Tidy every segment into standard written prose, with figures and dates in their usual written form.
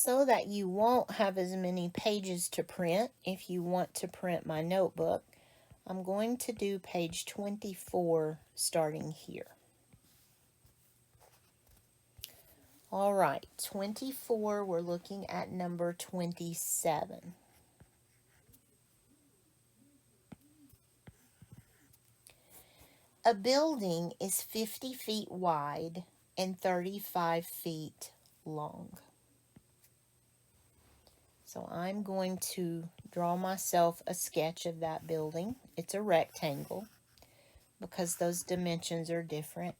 So that you won't have as many pages to print if you want to print my notebook, I'm going to do page 24 starting here. All right, 24, we're looking at number 27. A building is 50 feet wide and 35 feet long. So I'm going to draw myself a sketch of that building. It's a rectangle because those dimensions are different.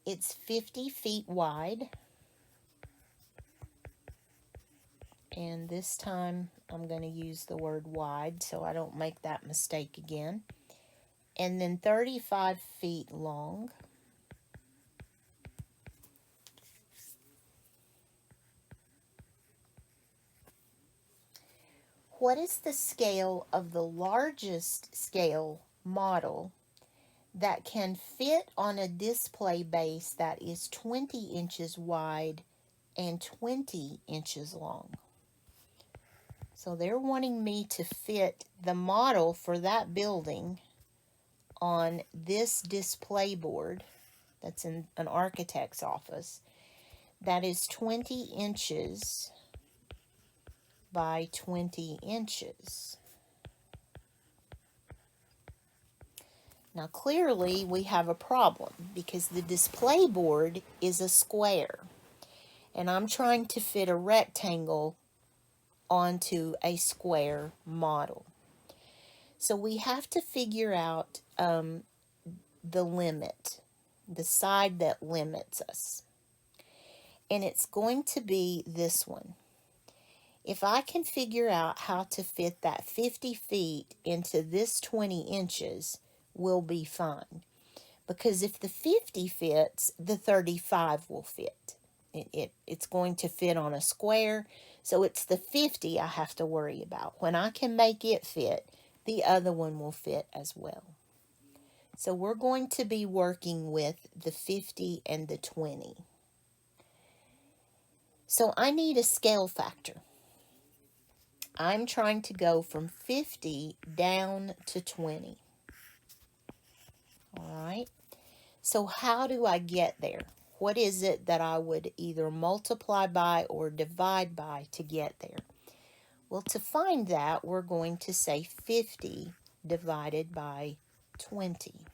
It's 50 feet wide. And this time I'm going to use the word wide so I don't make that mistake again. And then 35 feet long. What is the scale of the largest scale model that can fit on a display base that is 20 inches wide and 20 inches long? So they're wanting me to fit the model for that building on this display board that's in an architect's office that is 20 inches by 20 inches. Now clearly we have a problem because the display board is a square and I'm trying to fit a rectangle onto a square model. So we have to figure out the limit, the side that limits us. And it's going to be this one. If I can figure out how to fit that 50 feet into this 20 inches, we'll be fine. Because if the 50 fits, the 35 will fit. It's going to fit on a square, so it's the 50 I have to worry about. When I can make it fit, the other one will fit as well. So we're going to be working with the 50 and the 20. So I need a scale factor. I'm trying to go from 50 down to 20. All right. So how do I get there? What is it that I would either multiply by or divide by to get there? Well, to find that, we're going to say 50 divided by 20.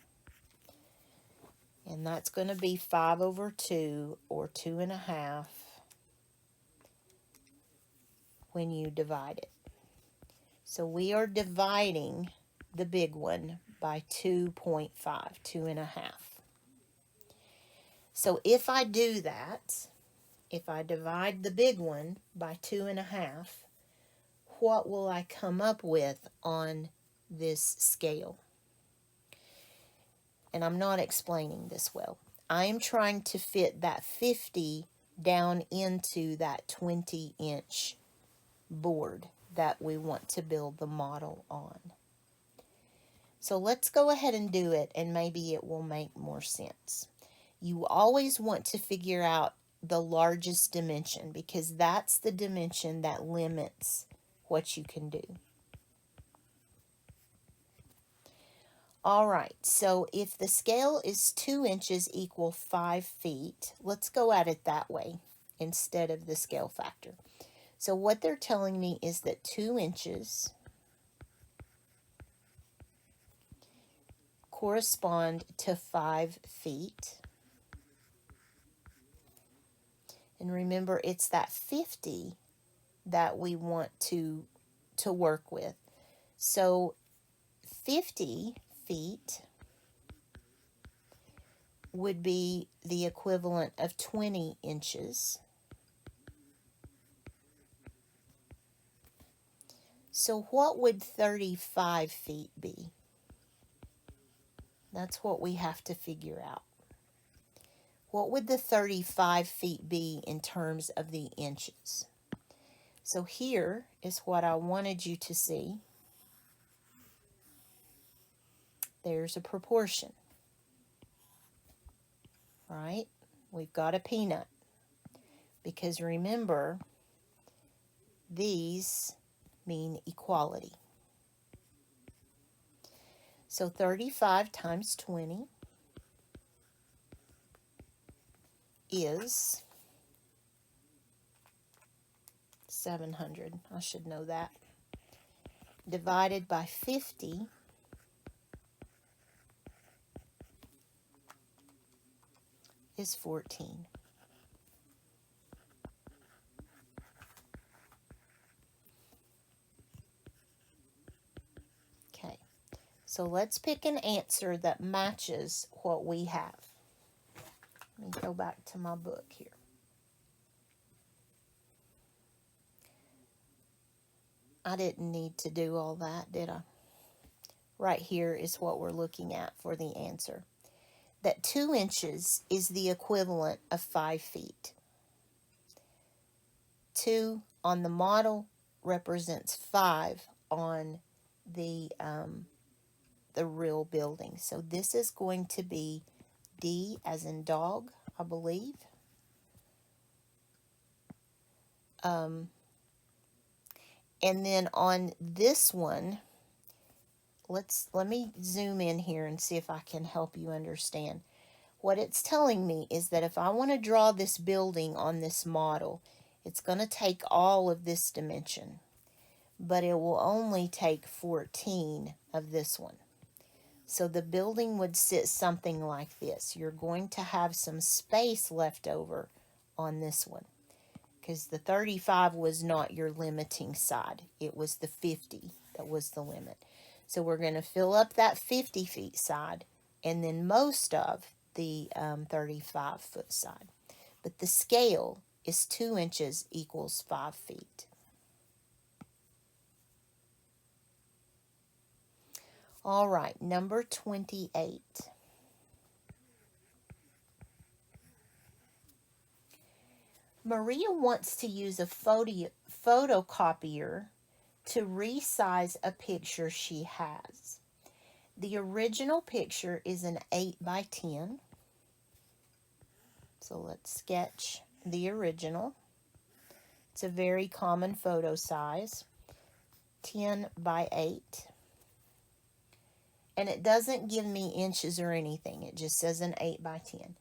And that's going to be 5 over 2, or 2.5, when you divide it. So we are dividing the big one by 2.5, 2.5. So if I do that, if I divide the big one by 2.5, what will I come up with on this scale? And I'm not explaining this well. I am trying to fit that 50 down into that 20-inch board that we want to build the model on. So let's go ahead and do it, and maybe it will make more sense. You always want to figure out the largest dimension because that's the dimension that limits what you can do. All right, so if the scale is 2 inches equal 5 feet, let's go at it that way instead of the scale factor. So what they're telling me is that 2 inches correspond to 5 feet. And remember, it's that 50 that we want to work with. So 50 feet would be the equivalent of 20 inches. So what would 35 feet be? That's what we have to figure out. What would the 35 feet be in terms of the inches? So here is what I wanted you to see. There's a proportion, right? We've got a peanut. Because remember, these mean equality. So 35 times 20 is 700. I should know that. Divided by 50 is 14. Okay, so let's pick an answer that matches what we have. Let me go back to my book here. I didn't need to do all that, did I? Right here is what we're looking at for the answer. That 2 inches is the equivalent of 5 feet. 2 on the model represents 5 on the real building. So this is going to be D as in dog, I believe. And then on this one, let me zoom in here and see if I can help you understand. What it's telling me is that if I want to draw this building on this model, it's going to take all of this dimension, but it will only take 14 of this one. So the building would sit something like this. You're going to have some space left over on this one, because the 35 was not your limiting side. It was the 50 that was the limit. So we're going to fill up that 50 feet side and then most of the 35 foot side. But the scale is 2 inches equals 5 feet. All right, number 28. Maria wants to use a photocopier to resize a picture she has. The original picture is an 8 by 10. So let's sketch the original. It's a very common photo size, 10 by 8. And it doesn't give me inches or anything. It just says an 8 by 10.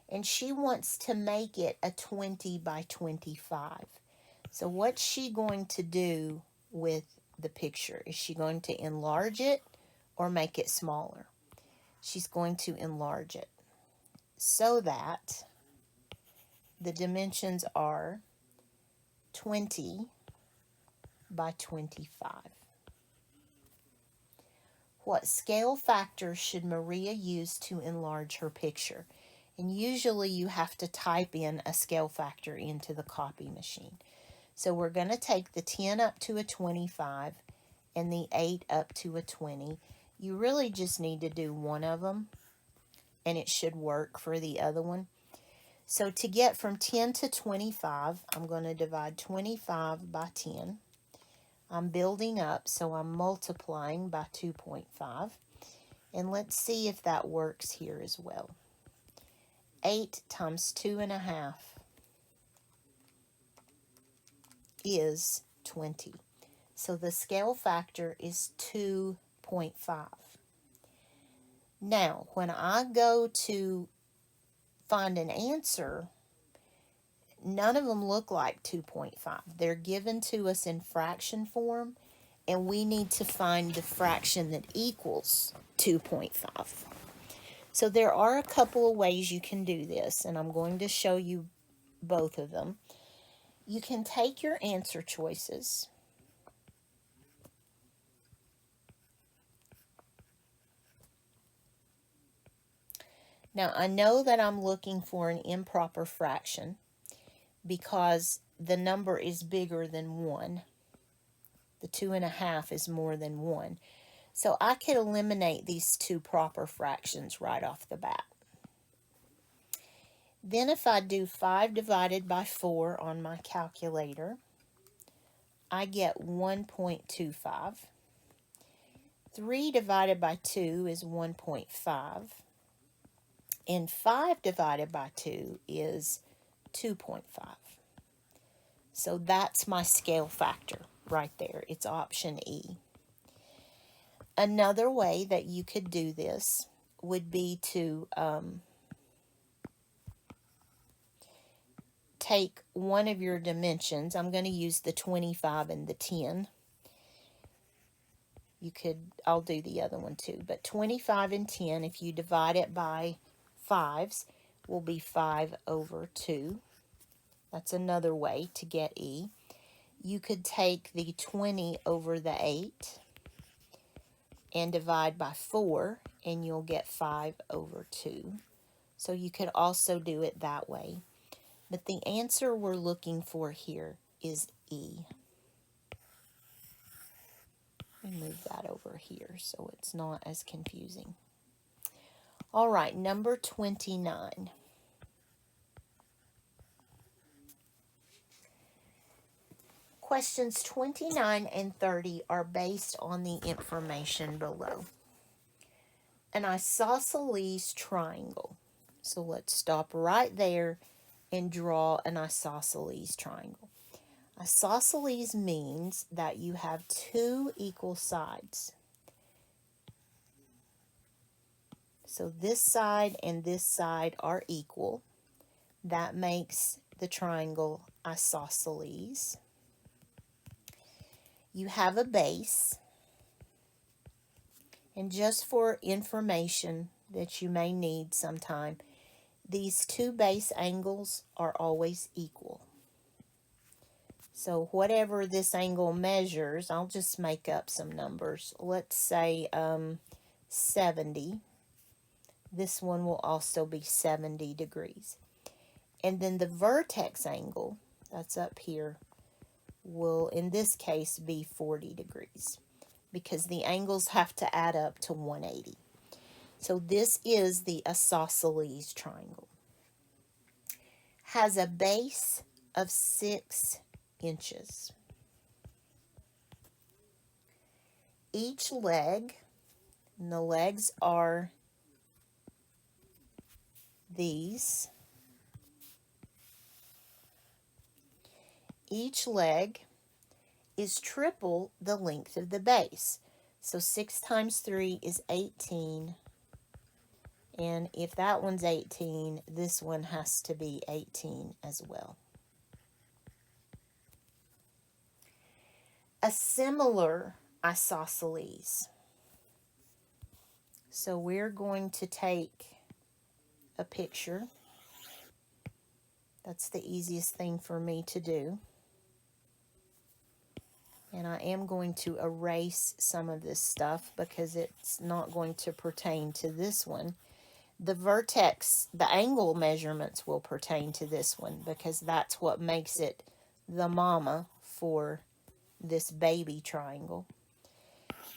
And she wants to make it a 20 by 25. So what's she going to do with the picture? Is she going to enlarge it or make it smaller? She's going to enlarge it so that the dimensions are 20 by 25. What scale factor should Maria use to enlarge her picture? And usually you have to type in a scale factor into the copy machine. So we're going to take the 10 up to a 25 and the 8 up to a 20. You really just need to do one of them and it should work for the other one. So to get from 10 to 25, I'm going to divide 25 by 10. I'm building up, so I'm multiplying by 2.5. And let's see if that works here as well. 8 times 2.5 is 20. So the scale factor is 2.5. Now, when I go to find an answer, none of them look like 2.5. They're given to us in fraction form, and we need to find the fraction that equals 2.5. So there are a couple of ways you can do this, and I'm going to show you both of them. You can take your answer choices Now, I know that I'm looking for an improper fraction because the number is bigger than 1. The 2.5 is more than 1. So I could eliminate these two proper fractions right off the bat. Then if I do 5 divided by 4 on my calculator, I get 1.25. 3 divided by 2 is 1.5. And 5 divided by 2 is 2.5. So that's my scale factor right there. It's option E. Another way that you could do this would be to take one of your dimensions. I'm going to use the 25 and the 10. I'll do the other one too, but 25 and 10, if you divide it by 5s, will be 5 over 2. That's another way to get E. You could take the 20 over the 8 and divide by 4, and you'll get 5 over 2. So you could also do it that way. But the answer we're looking for here is E. Let me move that over here so it's not as confusing. All right, number 29. Questions 29 and 30 are based on the information below. An isosceles triangle. So let's stop right there and draw an isosceles triangle. Isosceles means that you have two equal sides. So this side and this side are equal. That makes the triangle isosceles. You have a base. And just for information that you may need sometime, these two base angles are always equal. So whatever this angle measures, I'll just make up some numbers. Let's say 70. This one will also be 70 degrees. And then the vertex angle, that's up here, will in this case be 40 degrees because the angles have to add up to 180. So this is the isosceles triangle. Has a base of 6 inches. Each leg, and the legs are these. Each leg is triple the length of the base. So 6 times 3 is 18. And if that one's 18, this one has to be 18 as well. A similar isosceles. So we're going to take a picture. That's the easiest thing for me to do. And I am going to erase some of this stuff because it's not going to pertain to this one. The vertex, the angle measurements will pertain to this one because that's what makes it the mama for this baby triangle.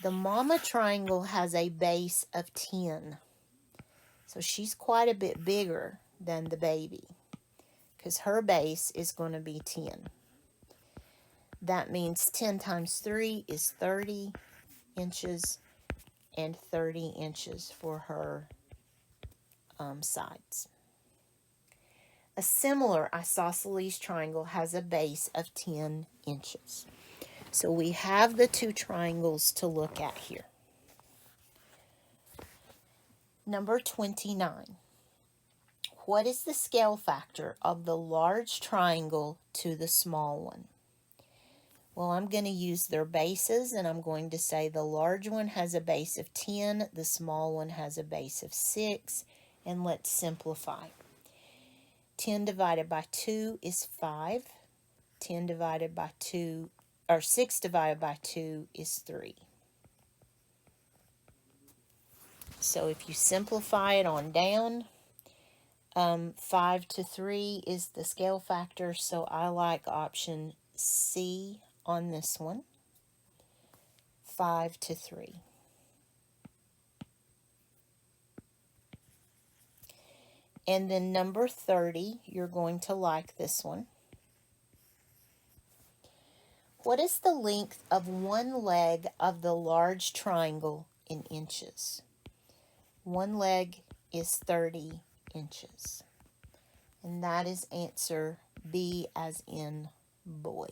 The mama triangle has a base of 10. So she's quite a bit bigger than the baby because her base is going to be 10. That means 10 times 3 is 30 inches and 30 inches for her sides. A similar isosceles triangle has a base of 10 inches. So we have the two triangles to look at here. Number 29. What is the scale factor of the large triangle to the small one? Well, I'm going to use their bases, and I'm going to say the large one has a base of 10, the small one has a base of 6, and let's simplify. 10 divided by 2 is 5. 10 divided by 2, or 6 divided by 2 is 3. So if you simplify it on down, 5 to 3 is the scale factor, so I like option C on this one. 5 to 3. And then number 30, you're going to like this one. What is the length of one leg of the large triangle in inches? One leg is 30 inches. And that is answer B as in boy.